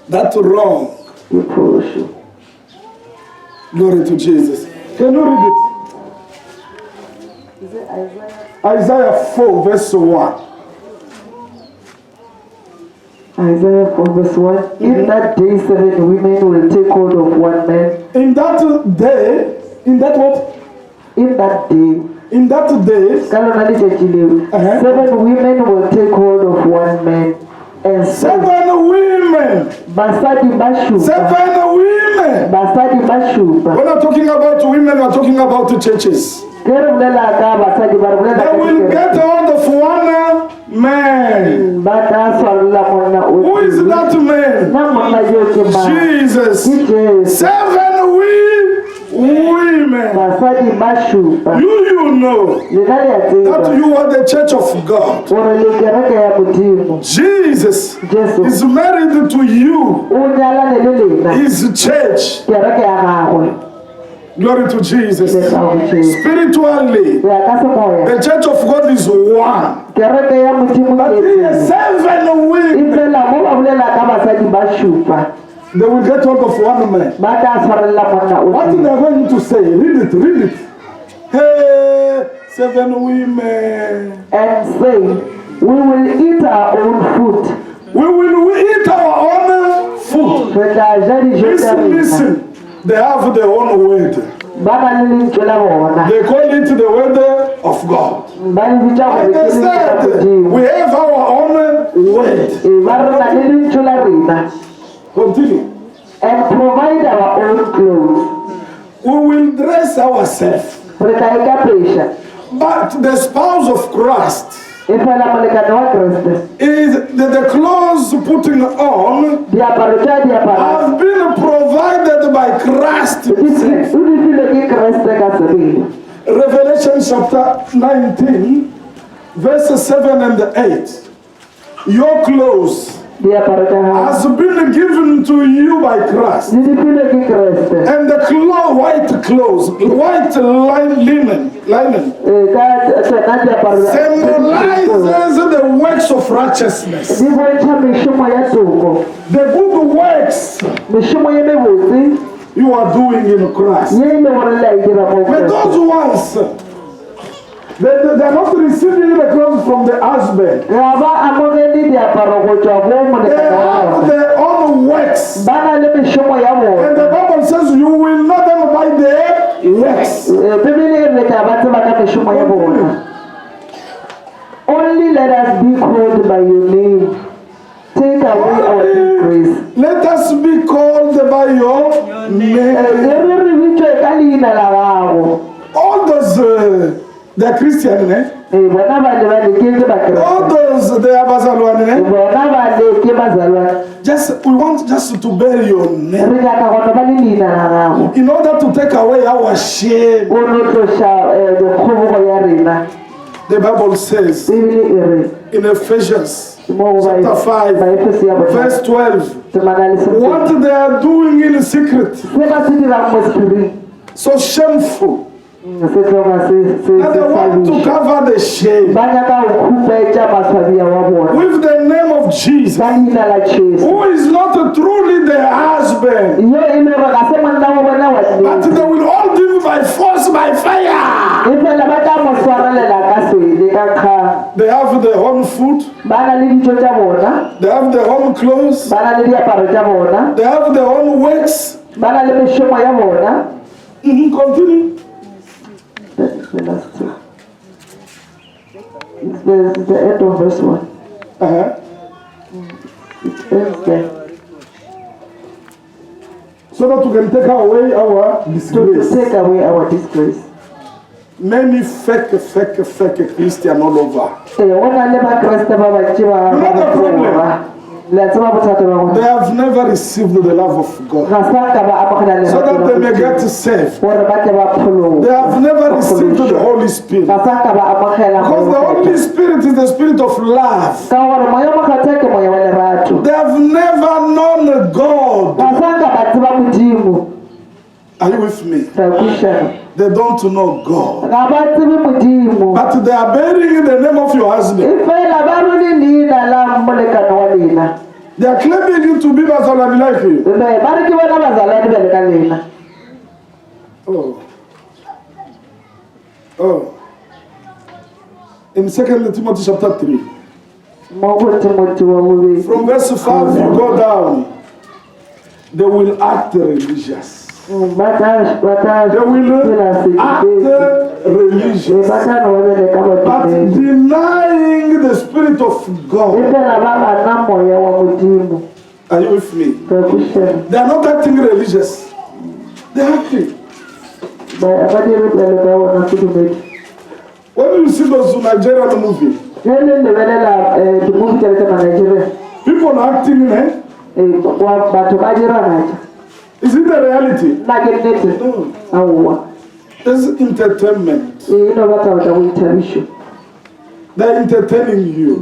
That's wrong. Glory to Jesus. Can you read it? Is it Isaiah? Isaiah 4 verse 1. Isaiah 4 verse 1. In that day 7 women will take hold of one man. In that day, in that what? In that day. In that day, 7 women will take hold of one man. And 7 women. 7 women. 7 women. We're not talking about women, we're talking about the churches. They will get hold of one man. Who is that man? Jesus. 7 women. You know that you are the church of God. Jesus is married to you. His church. Glory to Jesus. Spiritually, the church of God is one. But here 7 women. They will get hold of one man. What are they going to say? Read it. Hey, 7 women. And say, we will eat our own food. We will eat our own food. Listen. They have their own word. They call it the word of God. Like they said, we have our own word. Continue. And provide our own clothes. We will dress ourselves. But the spouse of Christ is the clothes putting on have been provided by Christ himself. Revelation chapter 19 verses 7 and 8. Your clothes has been given to you by Christ. And the white linen symbolizes the works of righteousness. The good works you are doing in Christ. But those ones, they are not receiving the clothes from the husband. They have their own works. And the Bible says you will know them by their works. Only let us be called by your name. Take away our disgrace. Let us be called by your name. All those they are Christian, eh? All those they are Bazalwan, eh? Just we want just to bear your name in order to take away our shame. The Bible says in Ephesians chapter 5 verse 12, what they are doing in secret, so shameful. And they want to cover the shame with the name of Jesus, who is not truly their husband, but they will hold him by force, by fire. They have their own food, they have their own clothes, they have their own works. Continue. The last two. It's the end of verse 1. It ends there. So that we can take away our disgrace. To take away our disgrace. Many fake Christian all over. You know the problem? They have never received the love of God, so that they may get saved. They have never received the Holy Spirit, because the Holy Spirit is the spirit of love. They have never known God. Are you with me? They don't know God, but they are bearing the name of your husband. They are claiming you to be bazalwane like you. Oh. In 2 Timothy chapter 3. From verse 5 you go down. They will act religious. They will act religious, but denying the Spirit of God. Are you with me? They are not acting religious. They are acting. When you see those Nigerian movies, people are acting, is it the reality? No. It's entertainment. They're entertaining you.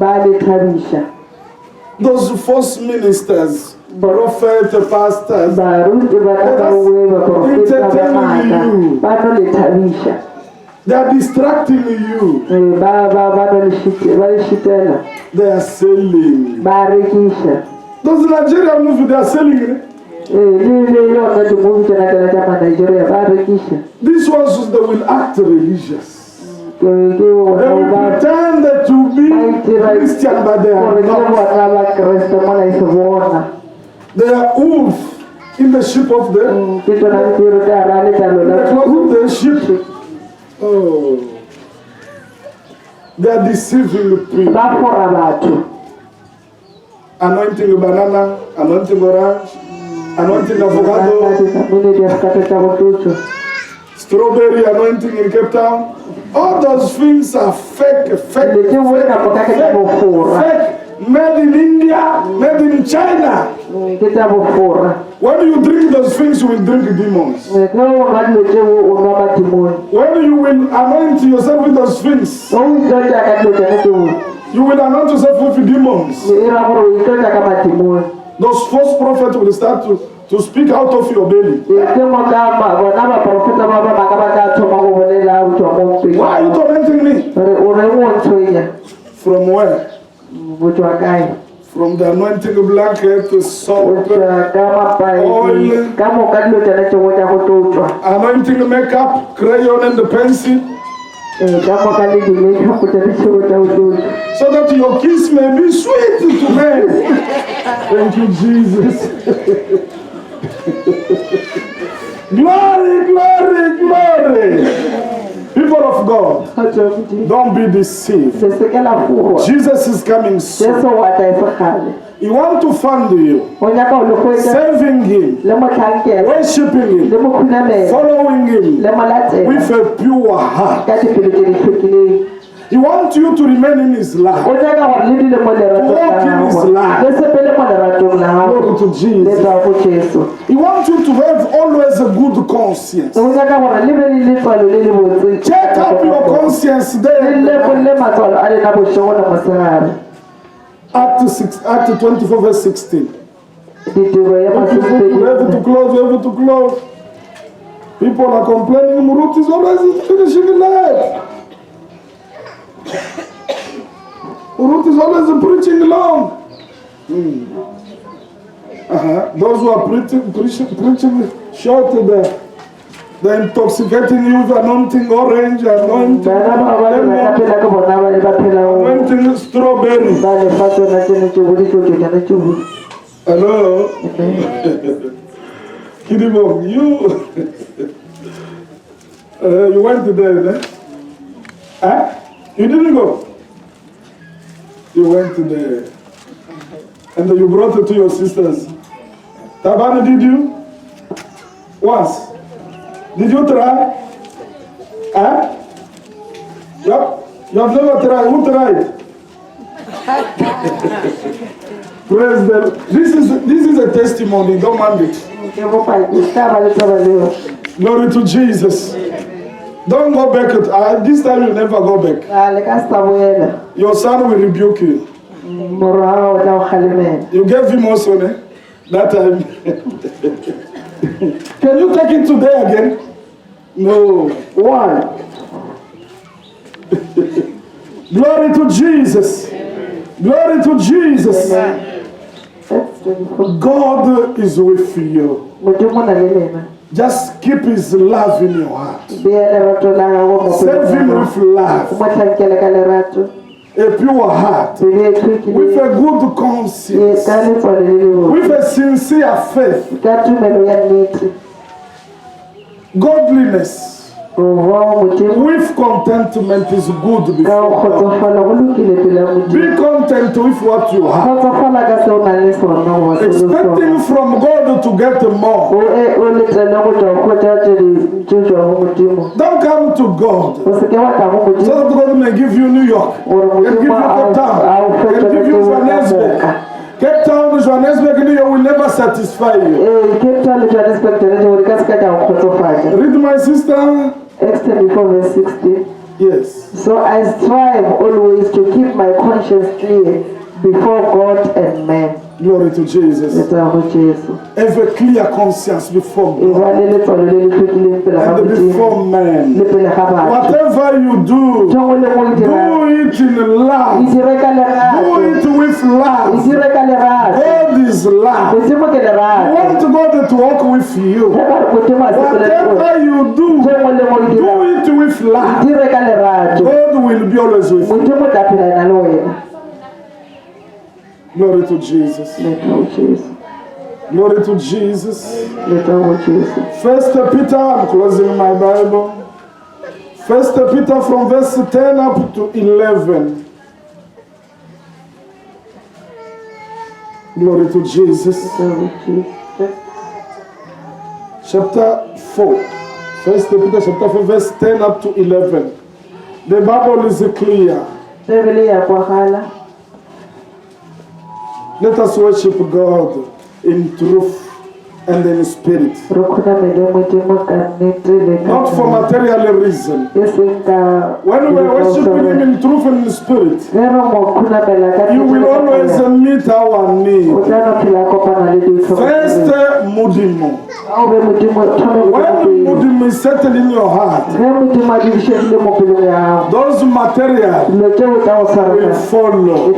Those false ministers, prophets, pastors, entertaining you. They are distracting you. They are selling. Those Nigerian movies, they are selling it. These ones, they will act religious. They will pretend to be Christian, but they are not. They are wolf in the sheep of the sheep. Oh, they are deceiving people. Anointing banana, anointing orange, anointing avocado, strawberry anointing in Cape Town. All those things are fake, made in India, made in China. When you drink those things, you will drink demons. When you will anoint yourself with those things, you will anoint yourself with demons. Those false prophets will start to speak out of your belly. Why are you tormenting me? From where? From the anointing blanket to salt, oil, anointing makeup, crayon and the pencil. So that your kiss may be sweet to men. Thank you, Jesus. Glory, glory, glory. People of God, don't be deceived. Jesus is coming soon. He wants to fund you, serving Him, worshiping Him, following Him with a pure heart. He wants you to remain in His life, to walk in His life. Glory to Jesus. He wants you to have always a good conscience. Check up your conscience there. Act 24 verse 16. We have to close. People are complaining, Ruth is always finishing late. Ruth is always preaching long. Those who are preaching short, they're intoxicating you with anointing orange, anointing strawberry. Hello? Kidibom, you went there, eh? You didn't go? You went to there. And you brought it to your sisters. Tabana, did you? Once. Did you try? Huh? Yep. You have never tried. Who tried? Praise them. This is a testimony. Don't mind it. Glory to Jesus. Don't go back. This time you'll never go back. Your son will rebuke you. You gave him also, that time. Can you take it today again? No. Why? Glory to Jesus. Glory to Jesus. God is with you. Just keep his love in your heart. Serve him with love. A pure heart. With a good conscience. With a sincere faith. Godliness. With contentment is good before God. Be content with what you have. Expecting from God to get more. Don't come to God so that God may give you New York, and give you Cape Town, and give you Johannesburg. Cape Town, Johannesburg, New York will never satisfy you. Read my sister. Exodus 4 verse 16. Yes. So I strive always to keep my conscience clear before God and man. Glory to Jesus. Have a clear conscience before God and before man. Whatever you do, do it in love. Do it with love. God is love. You want God to walk with you. Whatever you do it with love. God will be always with you. Glory to Jesus. Glory to Jesus. First Peter, I'm closing my Bible. First Peter from verse 10 up to 11. Glory to Jesus. Chapter 4. First Peter chapter 4 verse 10 up to 11. The Bible is clear. Let us worship God in truth and in spirit. Not for material reason. When we worship Him in truth and in spirit, you will always meet our need. First, Mudimo. When Mudimo is settled in your heart, those material will follow.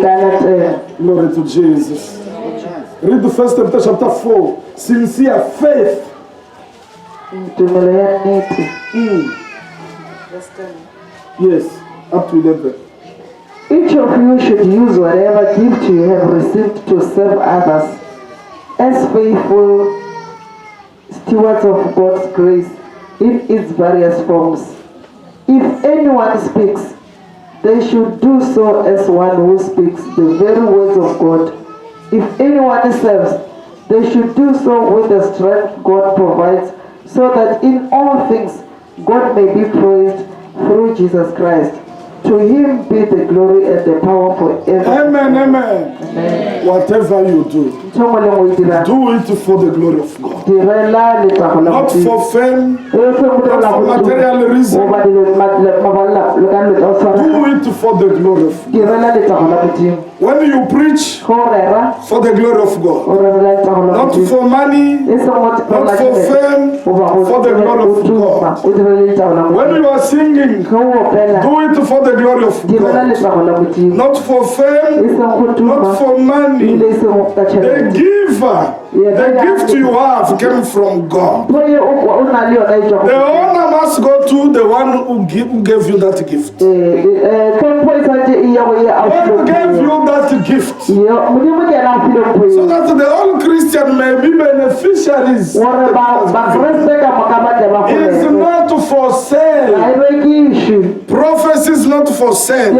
Glory to Jesus. Read the First Peter chapter 4. Sincere faith. Yes, up to 11. Each of you should use whatever gift you have received to serve others as faithful stewards of God's grace in its various forms. If anyone speaks, they should do so as one who speaks the very words of God. If anyone serves, they should do so with the strength God provides, so that in all things God may be praised through Jesus Christ. To Him be the glory and the power forever. Amen, amen. Amen. Whatever you do, do it for the glory of God. Not for fame, not for material reason. Do it for the glory of God. When you preach, for the glory of God. Not for money, not for fame, for the glory of God. When you are singing, do it for the glory of God. Not for fame, not for money. The giver, the gift you have came from God. The owner must go to the one who gave you that gift. Who gave you that gift? So that the whole Christian may be beneficiaries. It's not for sale. Prophecy is not for sale.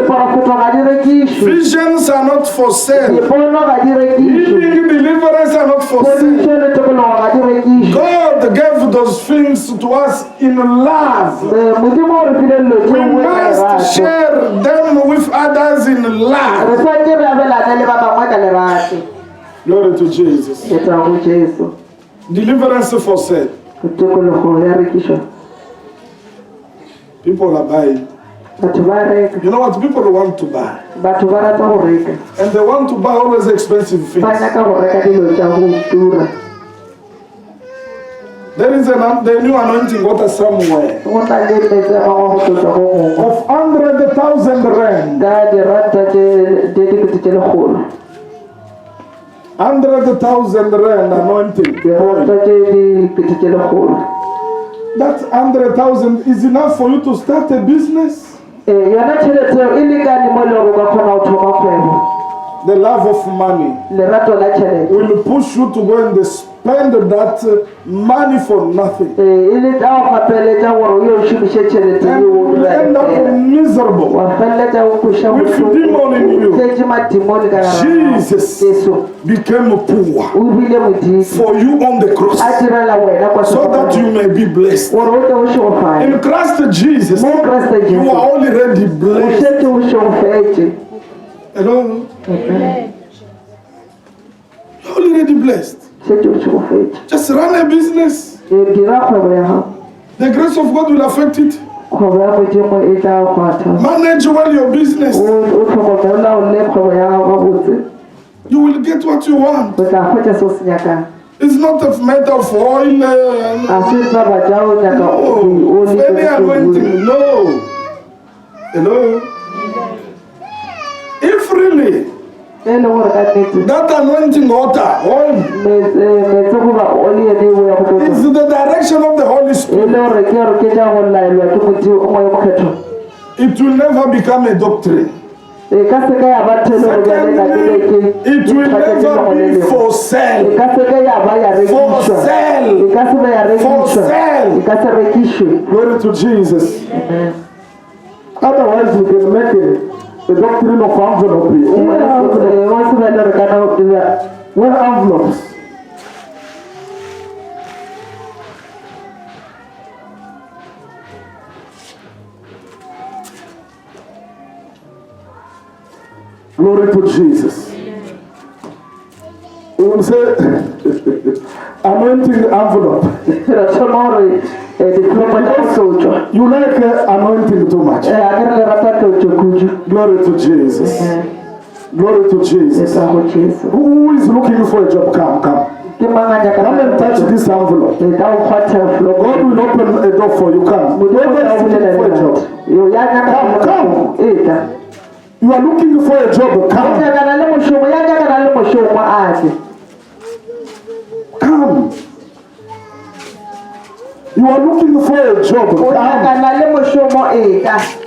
Visions are not for sale. Healing, deliverance are not for sale. God gave those things to us in love. We must share them with others in love. Glory to Jesus. Deliverance for sale. People are buying. You know what? People want to buy. And they want to buy always expensive things. There is the new anointing water somewhere of 100,000 rand. 100,000 rand anointing. That 100,000 is enough for you to start a business. The love of money will push you to go and spend that money for nothing. And you end up miserable with demon in you. Jesus became poor for you on the cross so that you may be blessed. In Christ Jesus, you are already blessed. Hello? Amen. You're already blessed. Just run a business. The grace of God will affect it. Manage well your business. You will get what you want. It's not a matter of oil. No. Any anointing. No. Hello? If really that anointing water, oil, is the direction of the Holy Spirit, it will never become a doctrine. Secondly, it will never be for sale. For sale. For sale. Glory to Jesus. Otherwise, we can make the doctrine of envelope. Where envelopes? Glory to Jesus. We will say, anointing envelope. You like anointing too much. Glory to Jesus. Glory to Jesus. Who is looking for a job? Come. Come and touch this envelope. God will open a door for you. Come. Whoever is looking for a job. Come. You are looking for a job. Come. Come. You are looking for a job. Come.